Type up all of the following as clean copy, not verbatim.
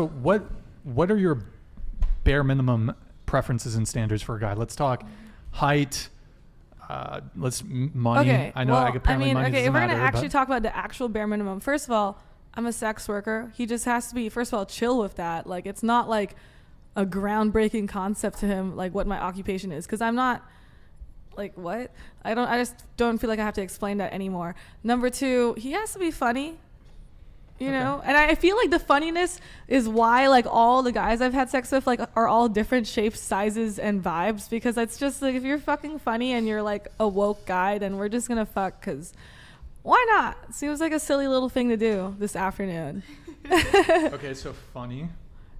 What are your bare minimum preferences and standards for a guy? Let's talk height. Let's money. Okay, I know. well, Apparently money doesn't if we're gonna matter, actually talk about the actual bare minimum, first of all, I'm a sex worker. He just has to be, first of all, chill with that. Like, it's not like a groundbreaking concept to him, like what my occupation is, because I'm not like, what? I just don't feel like I have to explain that anymore. Number two, he has to be funny. You know, and I feel like the funniness is why like all the guys I've had sex with like are all different shapes, sizes, and vibes, because it's just like if you're fucking funny and you're like a woke guy, then we're just gonna fuck, because why not? Seems like a silly little thing to do this afternoon. Okay, so funny.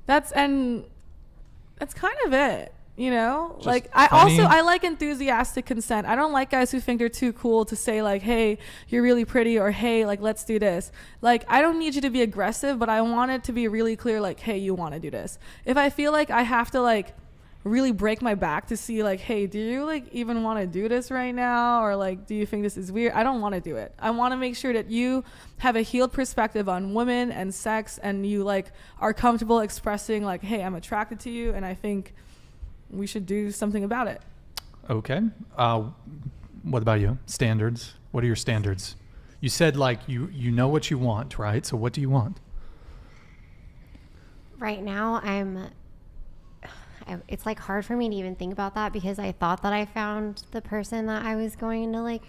That's kind of it. You know, Just like funny. I like enthusiastic consent. I don't like guys who think they're too cool to say like, hey, you're really pretty, or hey, like, let's do this. Like, I don't need you to be aggressive, but I want it to be really clear, like, hey, you want to do this. If I feel like I have to like really break my back to see like, hey, do you like even want to do this right now, or like, do you think this is weird? I don't want to do it. I want to make sure that you have a healed perspective on women and sex, and you like are comfortable expressing like, hey, I'm attracted to you, and I think we should do something about it. Okay. What about you? Standards. What are your standards? You said like you know what you want, right? So what do you want? Right now, it's like hard for me to even think about that, because I thought that I found the person that I was going to like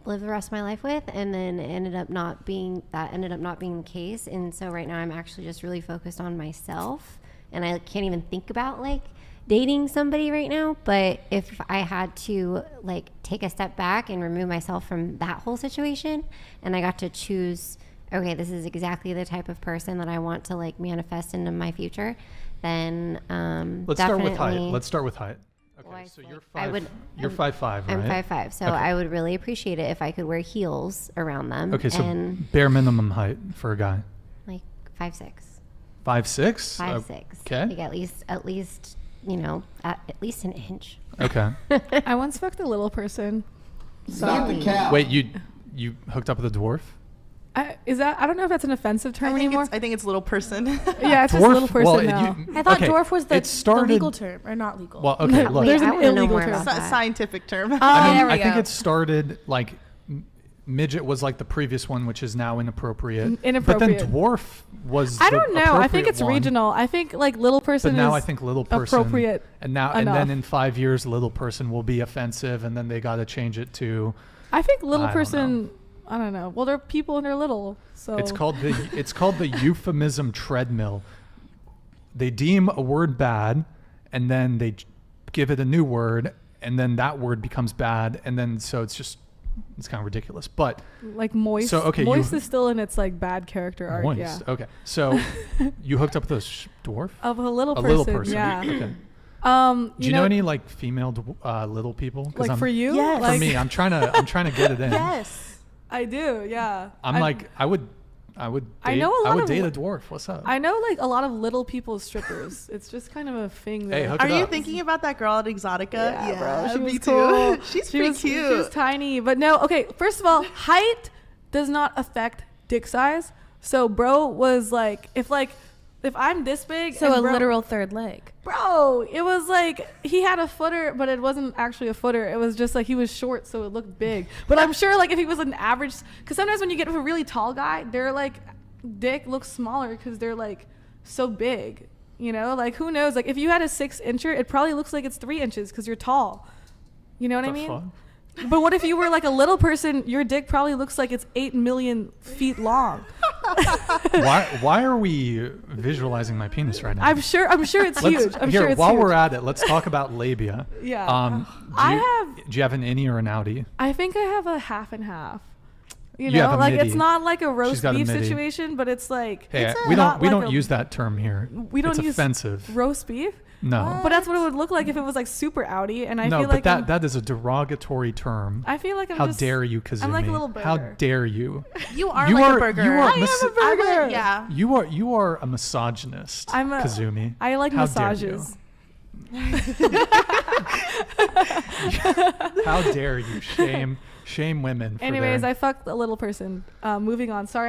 live the rest of my life with, and then it ended up not being the case. And so right now I'm actually just really focused on myself, and I can't even think about like dating somebody right now. But if I had to like take a step back and remove myself from that whole situation, and I got to choose, okay, this is exactly the type of person that I want to like manifest into my future, then Let's start with height. Okay, Well, so like, you're 5'5", right? I'm 5'5", so okay. I would really appreciate it if I could wear heels around them. Okay, so and bare minimum height for a guy. like 5'6". 5'6"? 5'6". Okay. Like at least you know, at least an inch. Okay. I once fucked a little person. So Not the cow. Wait, you hooked up with a dwarf? I don't know if that's an offensive term anymore. I think it's little person. Yeah, it's just Dwarf? little person Well, now. I thought okay, dwarf was it started- the legal term, or not legal. Well, okay, look. There's I an wanna know illegal more term. about that. Scientific term. there we I go. think it started like midget was like the previous one, which is now inappropriate. Inappropriate. But then dwarf was I don't the know. I think appropriate it's one. regional. I think like little person But now is I think little person appropriate and then enough. in 5 years little person will be offensive, and then they got to change it to I think little I don't person. I don't know. Well, they're people and they're little, so it's called the euphemism treadmill. They deem a word bad, and then they give it a new word, and then that word becomes bad, and then so it's kind of ridiculous. But like moist. So, okay, moist is still in its like bad character arc. moist. Yeah. Okay, so you hooked up with a dwarf. Of a little A person. little person. Yeah. Okay. Do you know any like female little people? 'Cause like for you? Yes. For Like, me, I'm trying to get it in. Yes. I do. Yeah. I would I know a lot I would of date li- a dwarf. What's up? I know like a lot of little people strippers. It's just kind of a thing. Hey, that- hook Are it you up. thinking about that girl at Exotica? Yeah, bro. She me was too. cool. She's She pretty was cute. She was tiny, but no. Okay, first of all, height does not affect dick size. So, bro was like, if I'm this big, So and a bro, literal third leg. bro, it was like he had a footer, but it wasn't actually a footer. It was just like he was short, so it looked big. But I'm sure like if he was an average, because sometimes when you get with a really tall guy, their like dick looks smaller because they're like so big. You know, like who knows? Like if you had a 6-incher, it probably looks like it's 3 inches because you're tall. You know what I The mean? fuck? But what if you were like a little person? Your dick probably looks like it's 8 million feet long. Why are we visualizing my penis right now? I'm sure it's huge. I'm sure it's while huge. we're at it, let's talk about labia. Yeah. Do you have an innie or an outie? I think I have a half and half. You You have know, a like midi. it's not like a She's roast got a beef midi. situation, but it's like Hey, it's we not don't like use that term here. We don't it's use offensive. roast beef. No. But that's what it would look like if it was like super outy, and I No, feel but like that is a derogatory term. I feel like I'm How just, dare you, Kazumi? I'm like a little burger. How dare you? You are You like are- a burger. you are I am a burger. Yeah. You are a misogynist, Kazumi. Kazumi. I like How dare you? massages. How dare you shame women for Anyways, their... I fucked a little person. Moving on. Sorry.